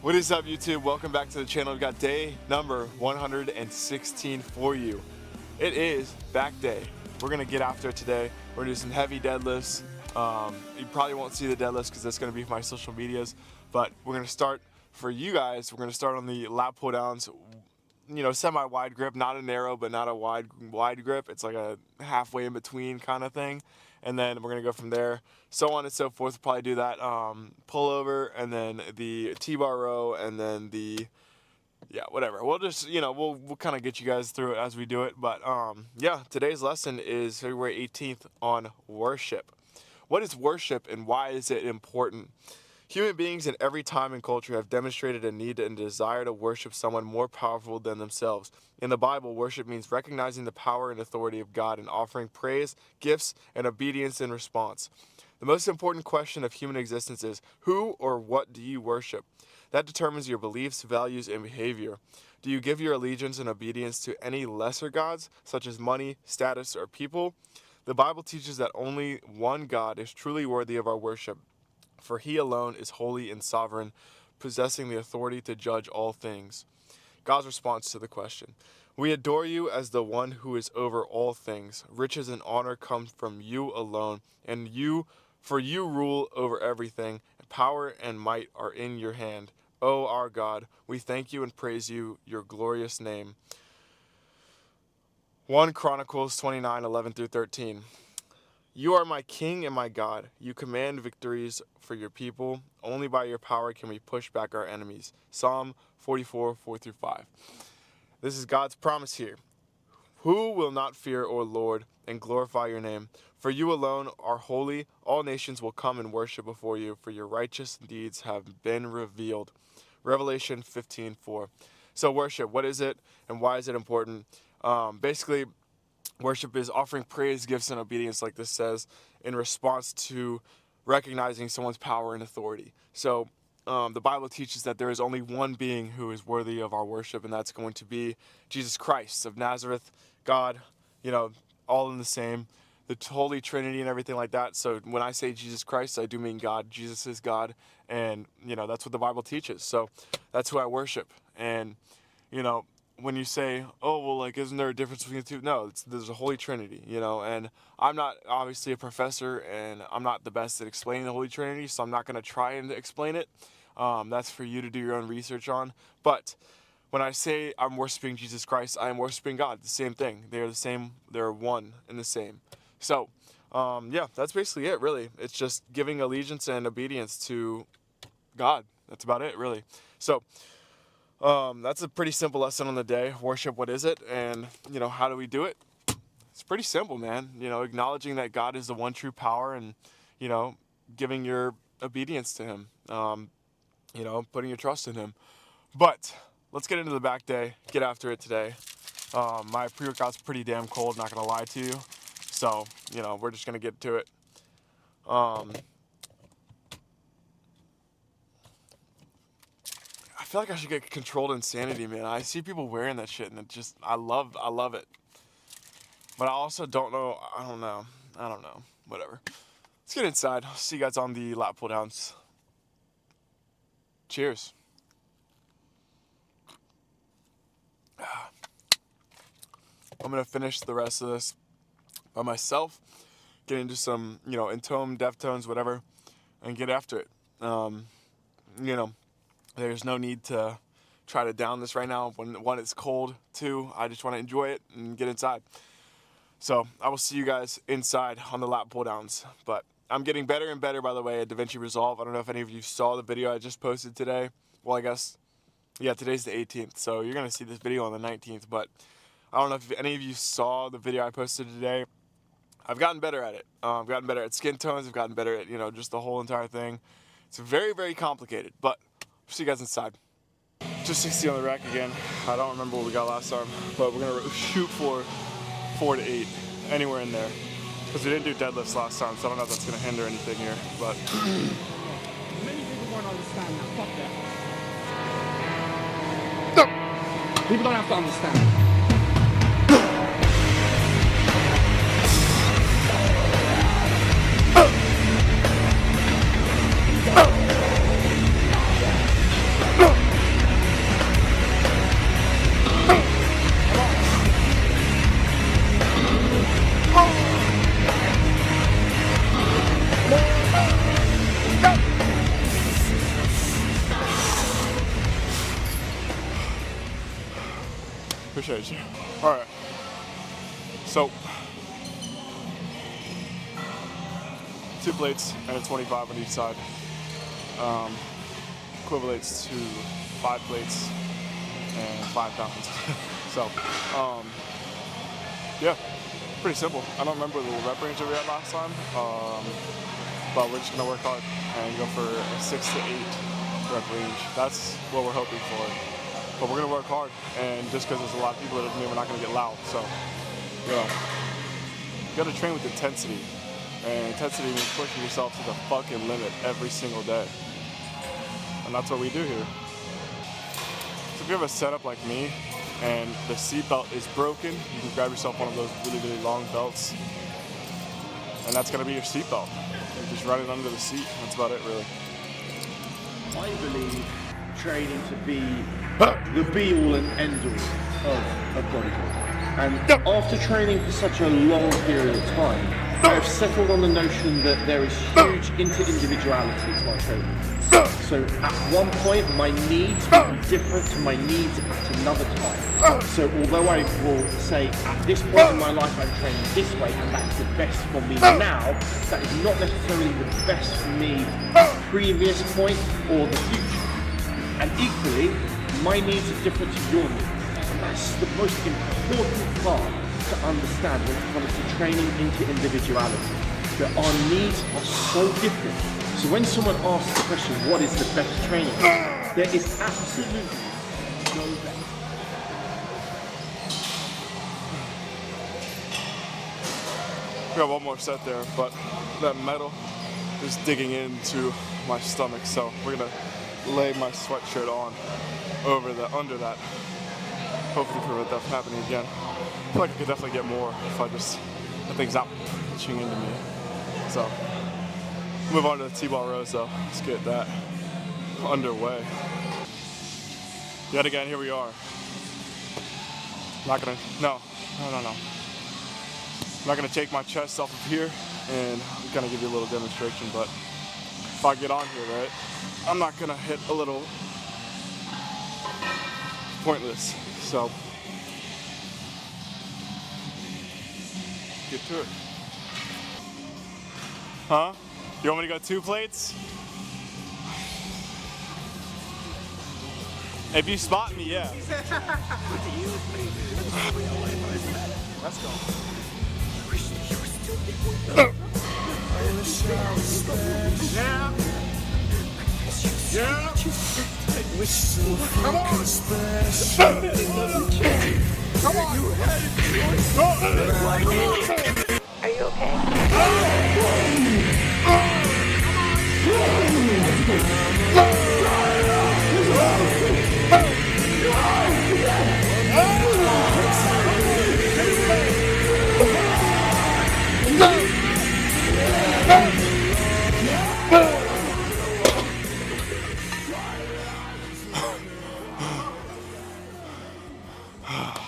What is up, YouTube? Welcome back to the channel. We've got day number 116 for you. It is back day. We're gonna get after it today. We're gonna do some heavy deadlifts. You probably won't see the deadlifts because that's gonna be for my social medias, but we're gonna start for you guys. We're gonna start on the lat pull downs. You know, semi-wide grip, not a narrow, but not a wide grip. It's like a halfway in between kind of thing. And then we're gonna go from there, so on and so forth. We'll probably do that pull over, and then the T-bar row, and then the whatever. We'll just we'll kind of get you guys through it as we do it. But today's lesson is February 18th on worship. What is worship and why is it important? Human beings in every time and culture have demonstrated a need and desire to worship someone more powerful than themselves. In the Bible, worship means recognizing the power and authority of God and offering praise, gifts, and obedience in response. The most important question of human existence is, who or what do you worship? That determines your beliefs, values, and behavior. Do you give your allegiance and obedience to any lesser gods, such as money, status, or people? The Bible teaches that only one God is truly worthy of our worship, for he alone is holy and sovereign, possessing the authority to judge all things. God's response to the question: we adore you as the one who is over all things. Riches and honor come from you alone, and you rule over everything. Power and might are in your hand. O our God, we thank you and praise you, your glorious name. 1 Chronicles 29:11-13. You are my king and my God. You command victories for your people. Only by your power can we push back our enemies. Psalm 44:4-5. This is God's promise here. Who will not fear, O Lord, and glorify your name? For you alone are holy. All nations will come and worship before you, for your righteous deeds have been revealed. Revelation 15:4. So worship, what is it and why is it important? Basically, worship is offering praise, gifts, and obedience, like this says, in response to recognizing someone's power and authority. So the Bible teaches that there is only one being who is worthy of our worship, and that's going to be Jesus Christ of Nazareth, God, all in the same, the Holy Trinity and everything like that. So when I say Jesus Christ, I do mean God. Jesus is God, and, that's what the Bible teaches. So that's who I worship. And, when you say, oh, well, like, isn't there a difference between the two? No, there's a Holy Trinity, and I'm not obviously a professor, and I'm not the best at explaining the Holy Trinity, so I'm not going to try and explain it. That's for you to do your own research on. But when I say I'm worshiping Jesus Christ, I am worshiping God. The same thing. They're the same. They're one and the same. So, that's basically it, really. It's just giving allegiance and obedience to God. That's about it, really. So, that's a pretty simple lesson on the day. Worship, what is it? And, how do we do it? It's pretty simple, man. Acknowledging that God is the one true power and, giving your obedience to him. Putting your trust in him. But let's get into the back day. Get after it today. My pre-workout's pretty damn cold, not going to lie to you. So, we're just going to get to it. I feel like I should get controlled insanity, man. I see people wearing that shit, and I love it. But I also don't know. I don't know. Whatever. Let's get inside. I'll see you guys on the lat pull downs. Cheers. I'm gonna finish the rest of this by myself. Get into some, Entone, Deftones, whatever, and get after it. There's no need to try to down this right now. One, it's cold. Two, I just want to enjoy it and get inside. So I will see you guys inside on the lat pull downs. But I'm getting better and better, by the way, at DaVinci Resolve. I don't know if any of you saw the video I just posted today. Well, I guess, today's the 18th. So you're going to see this video on the 19th. But I don't know if any of you saw the video I posted today. I've gotten better at it. I've gotten better at skin tones. I've gotten better at, just the whole entire thing. It's very, very complicated. But see you guys inside. Just 60 on the rack again. I don't remember what we got last time, but we're gonna shoot for 4 to 8, anywhere in there, because we didn't do deadlifts last time, so I don't know if that's gonna hinder anything here. But many people won't understand that. Fuck that. no. People don't have to understand. No. Appreciate you. All right. So, 2 plates and a 25 on each side. Equivalates to 5 plates and 5 pounds. So, yeah, pretty simple. I don't remember the rep range that we had last time, but we're just gonna work hard and go for a 6 to 8 rep range. That's what we're hoping for. But we're gonna work hard, and just because there's a lot of people that doesn't mean we're not gonna get loud. So, you know, you gotta train with intensity, and intensity means pushing yourself to the fucking limit every single day. And that's what we do here. So if you have a setup like me and the seat belt is broken, you can grab yourself one of those really, really long belts, and that's gonna be your seat belt. You just run it under the seat. That's about it, really. I believe training to be the be-all and end-all of bodybuilding. And after training for such a long period of time, I have settled on the notion that there is huge inter-individuality to my training. So at one point, my needs will be different to my needs at another time. So although I will say at this point in my life I'm training this way and that's the best for me now, that is not necessarily the best for me previous point or the future. And equally, my needs are different to your needs. And that's the most important part to understand when it comes to training into individuality. That our needs are so different. So when someone asks the question, what is the best training? There is absolutely no best. We got one more set there, but that metal is digging into my stomach, so we're gonna lay my sweatshirt on under that. Hopefully prevent that from happening again. I feel like I could definitely get more if the thing's not pitching into me. So, move on to the T-ball rows though. Let's get that underway. Yet again, here we are. No. I'm not gonna take my chest off of here and kind of give you a little demonstration, but if I get on here, right, I'm not gonna hit a little pointless. So, get to it. Huh? You want me to go 2 plates? If you spot me, yeah. Let's go. Yeah. Yeah. Come on. Come on. Are you okay?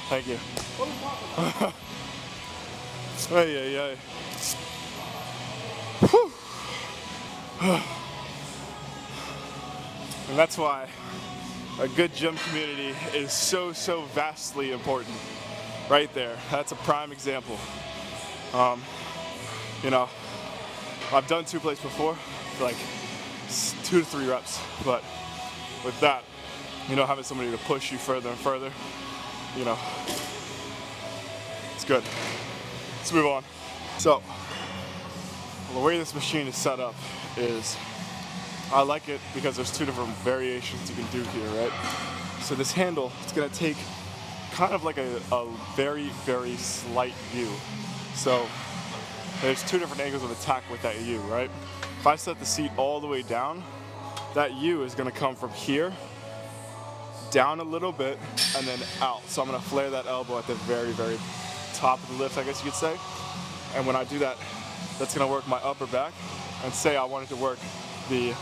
Thank you. Ay, ay, ay. And that's why a good gym community is so vastly important. Right there. That's a prime example. You know, I've done 2 plates before, like 2 to 3 reps, but with that, you know, having somebody to push you further and further, you know, it's good. Let's move on. So, the way this machine is set up is, I like it because there's 2 different variations you can do here, right? So this handle, it's gonna take kind of like a very slight U. So there's 2 different angles of attack with that U, right? If I set the seat all the way down, that U is gonna come from here, down a little bit, and then out. So I'm gonna flare that elbow at the very top of the lift, I guess you could say. And when I do that, that's gonna work my upper back. And say I wanted to work the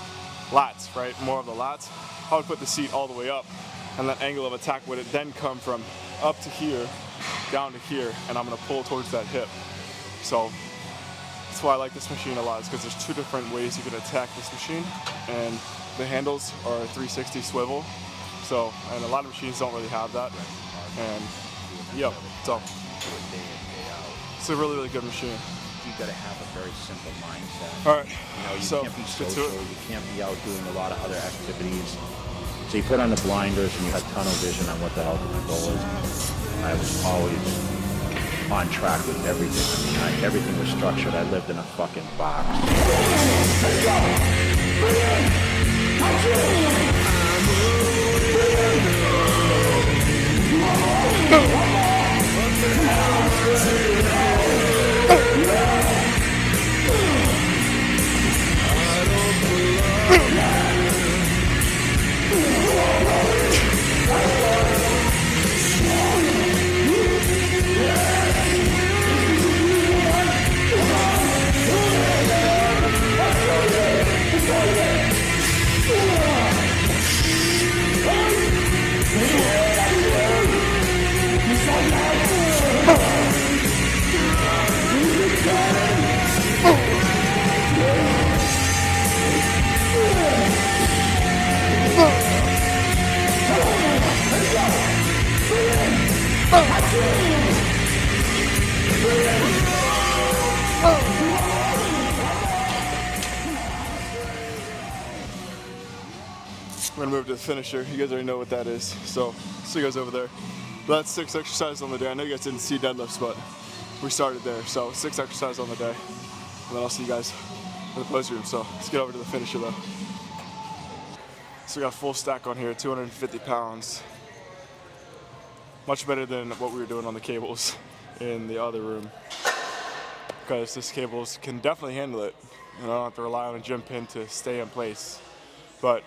lats, right? More of the lats. I would put the seat all the way up, and that angle of attack would then come from up to here, down to here, and I'm gonna pull towards that hip. So that's why I like this machine a lot, is because there's 2 different ways you can attack this machine, and the handles are a 360 swivel. So, and a lot of machines don't really have that, and Yep. So do it day in, day out. it's a really, really good machine. You got to have a very simple mindset. All right. You know, you So can't be let's get social. to it. You can't be out doing a lot of other activities. So you put on the blinders and you had tunnel vision on what the hell the goal is. I was always on track with everything. I mean, everything was structured. I lived in a fucking box. We're gonna move to the finisher. You guys already know what that is. So see you guys over there. But that's 6 exercises on the day. I know you guys didn't see deadlifts, but we started there. So 6 exercises on the day. And then I'll see you guys in the post room. So let's get over to the finisher though. So we got a full stack on here, 250 pounds. Much better than what we were doing on the cables in the other room. Because this cables can definitely handle it. You know, I don't have to rely on a gym pin to stay in place. But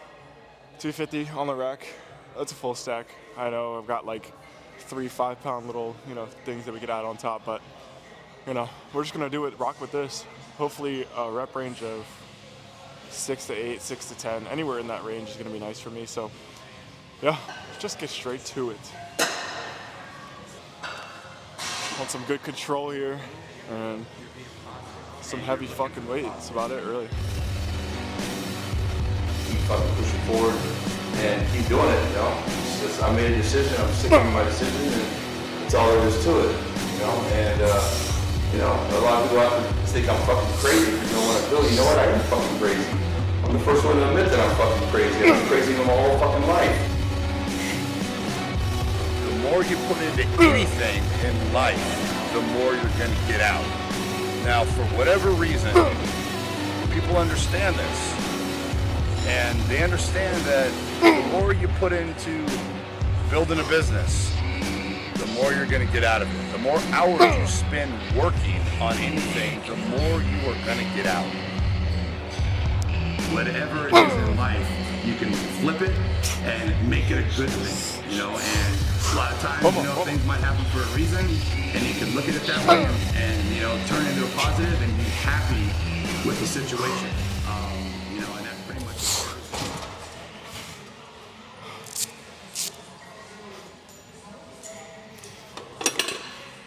250 on the rack, that's a full stack. I know I've got like 3 5-pound little, things that we could add on top, but we're just gonna do it, rock with this. Hopefully a rep range of 6 to 8, 6 to 10, anywhere in that range is gonna be nice for me. So yeah, just get straight to it. Want some good control here and some heavy fucking weight. That's about it, really. Keep fucking pushing forward and keep doing it, It's just, I made a decision, I'm sticking to my decision, and that's all there is to it, And, a lot of people have to think I'm fucking crazy for doing what I feel. You know what? I am fucking crazy. I'm the first one to admit that I'm fucking crazy. I've been crazy my whole fucking life. The more you put into anything in life, the more you're going to get out. Now, for whatever reason, people understand this. And they understand that the more you put into building a business, the more you're going to get out of it. The more hours you spend working on anything, the more you are going to get out. Whatever it is in life, you can flip it and make it a good thing, And a lot of times, things might happen for a reason, and you can look at it that way and turn it into a positive and be happy with the situation. And that's pretty much it.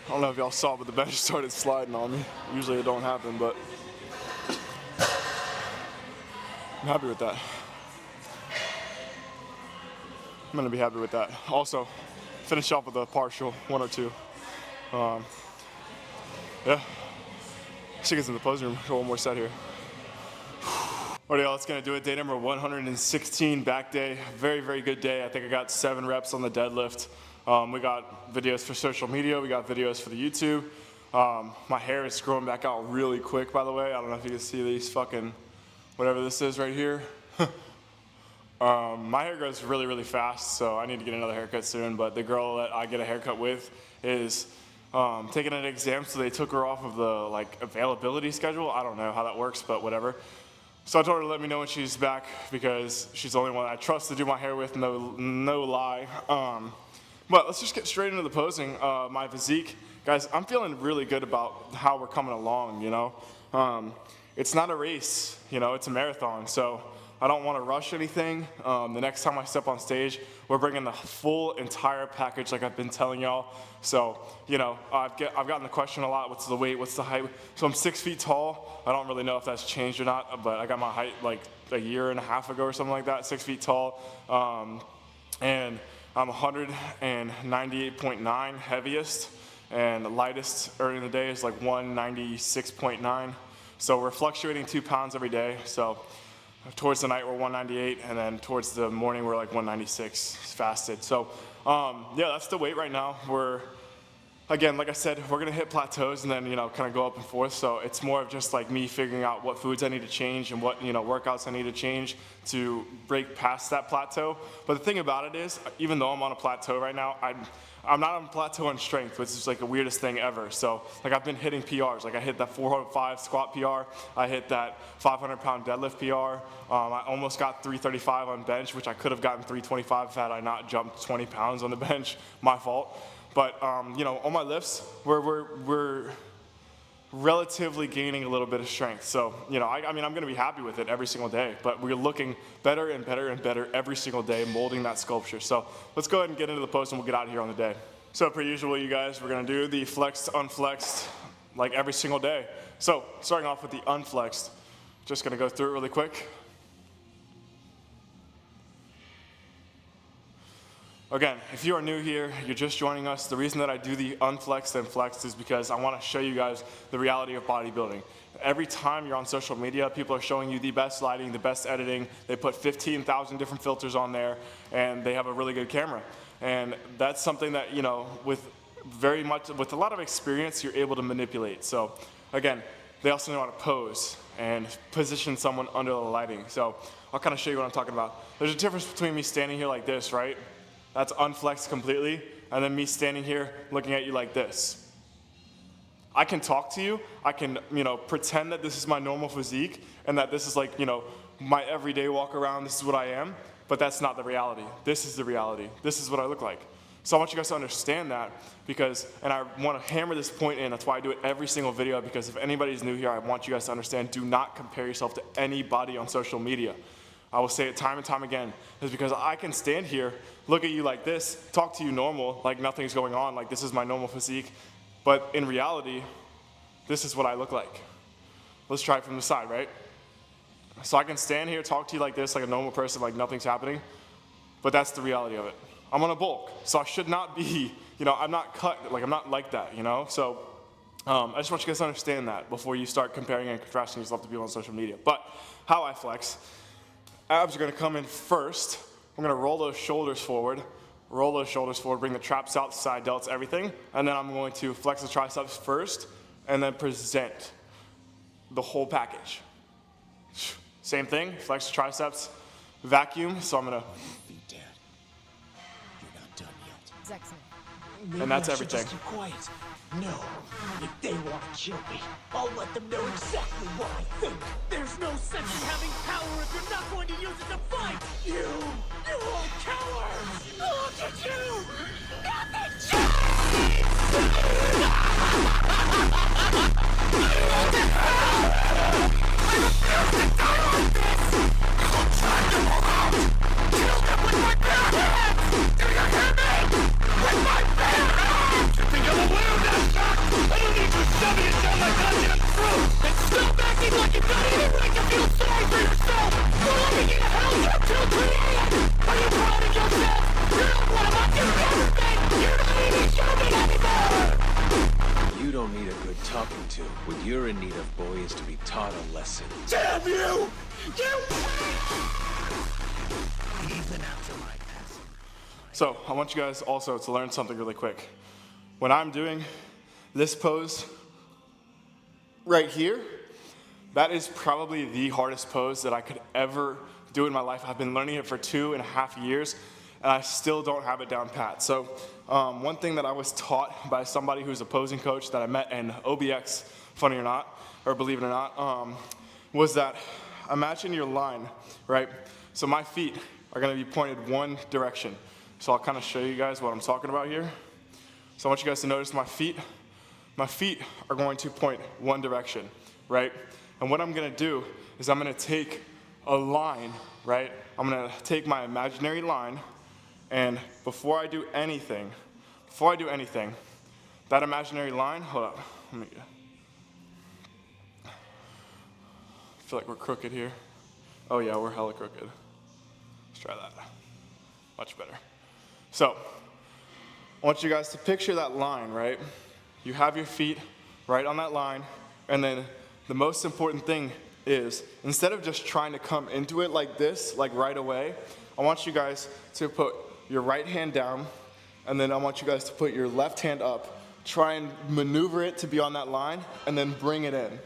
I don't know if y'all saw, but the bench started sliding on me. Usually it don't happen, but I'm happy with that. I'm gonna be happy with that. Also, finish off with a partial 102. Yeah. She gets in the pose room. One more set here. Alright, y'all, that's gonna do it. Day number 116, back day. Very, very good day. I think I got 7 reps on the deadlift. We got videos for social media. We got videos for the YouTube. My hair is growing back out really quick, by the way. I don't know if you can see these fucking, whatever this is right here. My hair grows really, really fast, so I need to get another haircut soon. But the girl that I get a haircut with is taking an exam, so they took her off of the availability schedule. I don't know how that works, but whatever. So I told her to let me know when she's back because she's the only one I trust to do my hair with, no lie. But let's just get straight into the posing. My physique, guys, I'm feeling really good about how we're coming along, It's not a race, it's a marathon, so I don't want to rush anything. The next time I step on stage, we're bringing the full entire package like I've been telling y'all. So, I've gotten the question a lot, what's the weight, what's the height? So I'm 6 feet tall. I don't really know if that's changed or not, but I got my height like a year and a half ago or something like that, 6 feet tall. And I'm 198.9 heaviest, and the lightest early in the day is like 196.9. So we're fluctuating 2 pounds every day. So towards the night we're 198, and then towards the morning we're like 196 fasted. So yeah, that's the weight right now. Again, like I said, we're gonna hit plateaus and then, kind of go up and forth. So it's more of just like me figuring out what foods I need to change and what, workouts I need to change to break past that plateau. But the thing about it is, even though I'm on a plateau right now, I'm not on a plateau in strength, which is like the weirdest thing ever. So like I've been hitting PRs. Like I hit that 405 squat PR. I hit that 500-pound deadlift PR. I almost got 335 on bench, which I could have gotten 325 had I not jumped 20 pounds on the bench. My fault. But on my lifts, we're relatively gaining a little bit of strength. So I'm going to be happy with it every single day. But we're looking better and better and better every single day, molding that sculpture. So let's go ahead and get into the post, and we'll get out of here on the day. So per usual, you guys, we're going to do the flexed, unflexed, like every single day. So starting off with the unflexed, just going to go through it really quick. Again, if you are new here, you're just joining us, the reason that I do the unflexed and flexed is because I want to show you guys the reality of bodybuilding. Every time you're on social media, people are showing you the best lighting, the best editing. They put 15,000 different filters on there, and they have a really good camera. And that's something that, with a lot of experience, you're able to manipulate. So again, they also know how to pose and position someone under the lighting. So I'll kind of show you what I'm talking about. There's a difference between me standing here like this, right? That's unflexed completely, and then me standing here looking at you like this. I can talk to you, I can, pretend that this is my normal physique, and that this is like, my everyday walk around, this is what I am, but that's not the reality. This is the reality. This is what I look like. So I want you guys to understand that, and I want to hammer this point in, that's why I do it every single video, because if anybody's new here, I want you guys to understand, do not compare yourself to anybody on social media. I will say it time and time again, is because I can stand here, look at you like this, talk to you normal, like nothing's going on, like this is my normal physique, but in reality, this is what I look like. Let's try it from the side, right? So I can stand here, talk to you like this, like a normal person, like nothing's happening, but that's the reality of it. I'm on a bulk, so I should not be, I'm not cut, like I'm not like that, So I just want you guys to understand that before you start comparing and contrasting yourself to people on social media. But how I flex, abs are going to come in first. I'm going to roll those shoulders forward, bring the traps out, side delts, everything. And then I'm going to flex the triceps first and then present the whole package. Same thing, flex the triceps, vacuum. So I'm going to. Dad, you're not done yet. It's excellent. And that's everything. Just keep quiet. No, if they want to kill me, I'll let them know exactly what I think. There's no sense in having power if you're not going to use it to fight! You all cowards! Look at you! You don't need a good talking to. What you're in need of, boy, is to be taught a lesson. Damn you! So I want you guys also to learn something really quick. When I'm doing this pose right here, that is probably the hardest pose that I could ever do in my life. I've been learning it for 2.5 years, and I still don't have it down pat. So one thing that I was taught by somebody who's a posing coach that I met in OBX, funny or not, or believe it or not, was that imagine your line, right? So my feet are gonna be pointed one direction. So I'll kind of show you guys what I'm talking about here. So I want you guys to notice my feet. My feet are going to point one direction, right? And what I'm gonna do is I'm gonna take a line, right? I'm gonna take my imaginary line, and before I do anything, that imaginary line, hold up, let me, I feel like we're crooked here. Oh yeah, we're hella crooked. Let's try that, much better. So, I want you guys to picture that line, right? You have your feet right on that line, and then the most important thing is, instead of just trying to come into it like this, like right away, I want you guys to put your right hand down, and then I want you guys to put your left hand up. Try and maneuver it to be on that line, and then bring it in.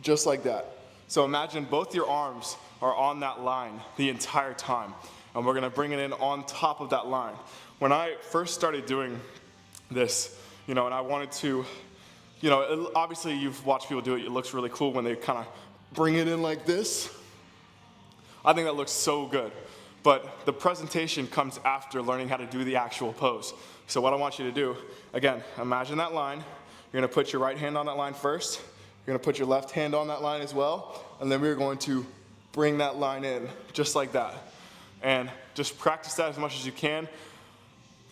Just like that. So imagine both your arms are on that line the entire time, and we're gonna bring it in on top of that line. When I first started doing this, and I wanted to, obviously you've watched people do it, it looks really cool when they kind of bring it in like this. I think that looks so good. But the presentation comes after learning how to do the actual pose. So what I want you to do, again, imagine that line. You're gonna put your right hand on that line first. You're gonna put your left hand on that line as well. And then we're going to bring that line in, just like that. And just practice that as much as you can.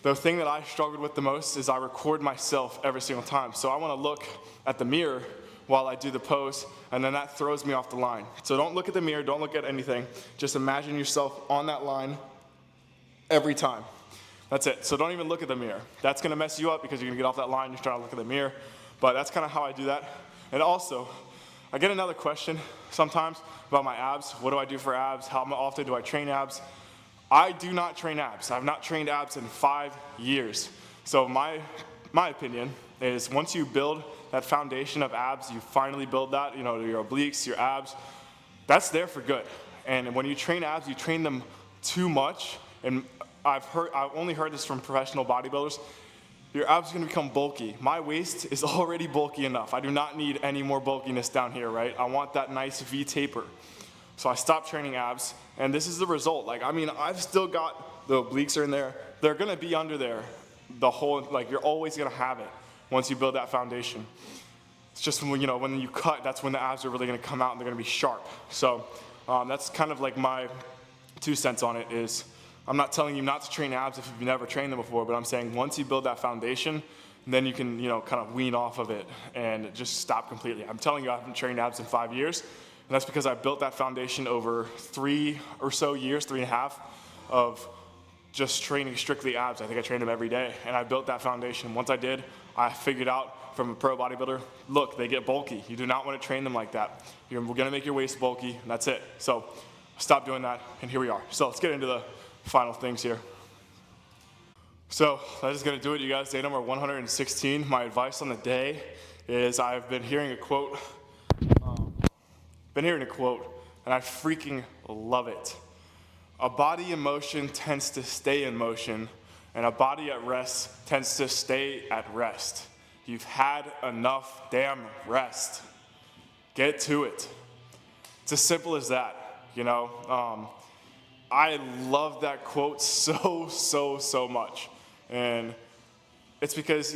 The thing that I struggled with the most is I record myself every single time. So I wanna look at the mirror while I do the pose, and then that throws me off the line. So don't look at the mirror, don't look at anything. Just imagine yourself on that line every time. That's it. So don't even look at the mirror. That's gonna mess you up because you're gonna get off that line, you're trying to look at the mirror. But that's kind of how I do that. And also, I get another question sometimes about my abs. What do I do for abs? How often do I train abs? I do not train abs. I've not trained abs in 5 years. So my opinion is once you build that foundation of abs, you finally build that, your obliques, your abs, that's there for good. And when you train abs, you train them too much. And I've only heard this from professional bodybuilders. Your abs are gonna become bulky. My waist is already bulky enough. I do not need any more bulkiness down here, right? I want that nice V taper. So I stopped training abs, and this is the result. I've still got the obliques are in there. They're gonna be under there the whole, you're always gonna have it once you build that foundation. It's just when you cut, that's when the abs are really gonna come out and they're gonna be sharp. So that's kind of like my 2 cents on it is, I'm not telling you not to train abs if you've never trained them before, but I'm saying once you build that foundation, then you can, kind of wean off of it and just stop completely. I'm telling you I haven't trained abs in 5 years, and that's because I built that foundation over 3 or so years, 3.5, of just training strictly abs. I think I trained them every day, and I built that foundation. Once I did, I figured out from a pro bodybuilder, look, they get bulky. You do not want to train them like that. We're gonna make your waist bulky, and that's it. So stop doing that, and here we are. So let's get into the final things here. So that is gonna do it, you guys. Day number 116. My advice on the day is I've been hearing a quote, and I freaking love it. A body in motion tends to stay in motion, and a body at rest tends to stay at rest. You've had enough damn rest. Get to it. It's as simple as that, I love that quote so much. And it's because,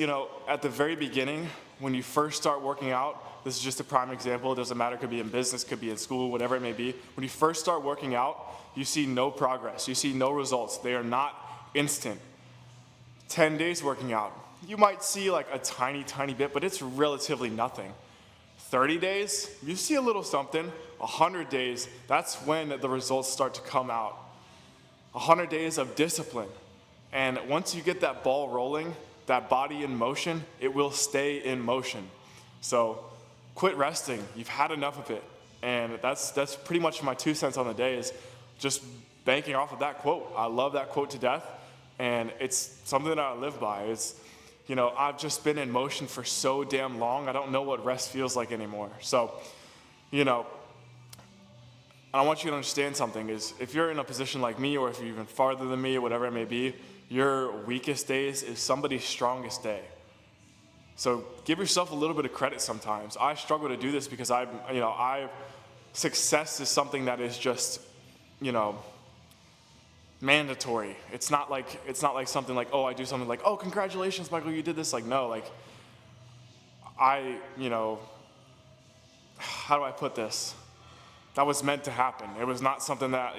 at the very beginning, when you first start working out, this is just a prime example, it doesn't matter, it could be in business, could be in school, whatever it may be. When you first start working out, you see no progress, you see no results. They are not instant. 10 days working out, you might see a tiny bit, but it's relatively nothing. 30 days, you see a little something. 100 days, that's when the results start to come out. 100 days of discipline. And once you get that ball rolling, that body in motion, it will stay in motion. So quit resting. You've had enough of it. And that's pretty much my 2 cents on the day, is just banking off of that quote. I love that quote to death, and it's something that I live by. It's, I've just been in motion for so damn long, I don't know what rest feels like anymore. So, I want you to understand something is, if you're in a position like me, or if you're even farther than me, or whatever it may be, your weakest days is somebody's strongest day. So give yourself a little bit of credit sometimes. I struggle to do this because success is something that is just, mandatory. It's not like something like, oh, I do something like, oh, congratulations, Michael, you did this. No, how do I put this? That was meant to happen. It was not something that,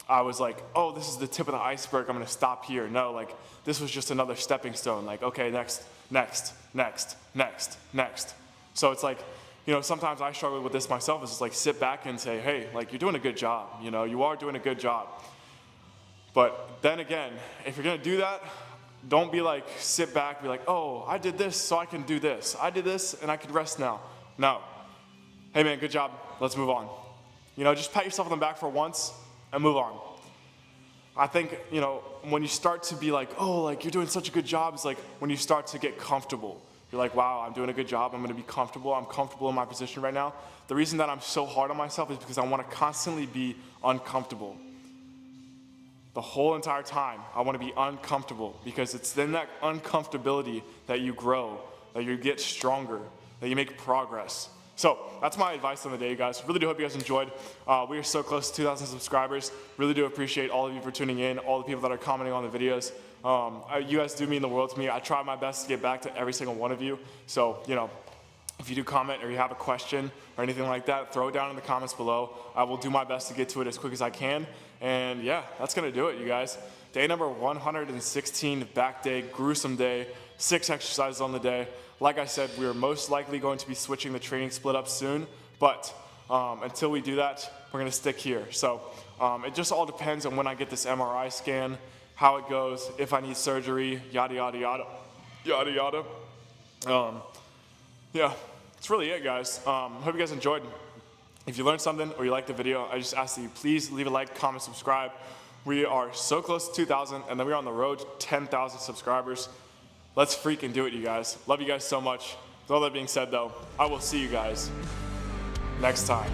I was like, oh, this is the tip of the iceberg, I'm gonna stop here. No, this was just another stepping stone. Okay, next. So it's sometimes I struggle with this myself. It's just sit back and say, hey, you're doing a good job. You are doing a good job. But then again, if you're gonna do that, don't be like, sit back, be like, oh, I did this, so I can do this. I did this, and I can rest now. No. Hey man, good job, let's move on. You know, just pat yourself on the back for once, and move on. I think, you know, when you start to be like, oh, like you're doing such a good job, it's like when you start to get comfortable. You're like, wow, I'm doing a good job, I'm gonna be comfortable, I'm comfortable in my position right now. The reason that I'm so hard on myself is because I wanna constantly be uncomfortable. The whole entire time, I wanna be uncomfortable because it's in that uncomfortability that you grow, that you get stronger, that you make progress. So that's my advice on the day, guys. Really do hope you guys enjoyed. We are so close to 2,000 subscribers. Really do appreciate all of you for tuning in, all the people that are commenting on the videos. You guys do mean the world to me. I try my best to get back to every single one of you. So, you know, if you do comment or you have a question or anything like that, throw it down in the comments below. I will do my best to get to it as quick as I can. And yeah, that's gonna do it, you guys. Day number 116, back day, gruesome day, 6 exercises on the day. Like I said, we are most likely going to be switching the training split up soon, but until we do that, we're gonna stick here. So it just all depends on when I get this MRI scan, how it goes, if I need surgery, yada, yada, yada, yada, yada. Yeah, that's really it, guys. Hope you guys enjoyed. If you learned something or you liked the video, I just ask that you please leave a like, comment, subscribe. We are so close to 2,000, and then we're on the road to 10,000 subscribers. Let's freaking do it, you guys. Love you guys so much. With all that being said, though, I will see you guys next time.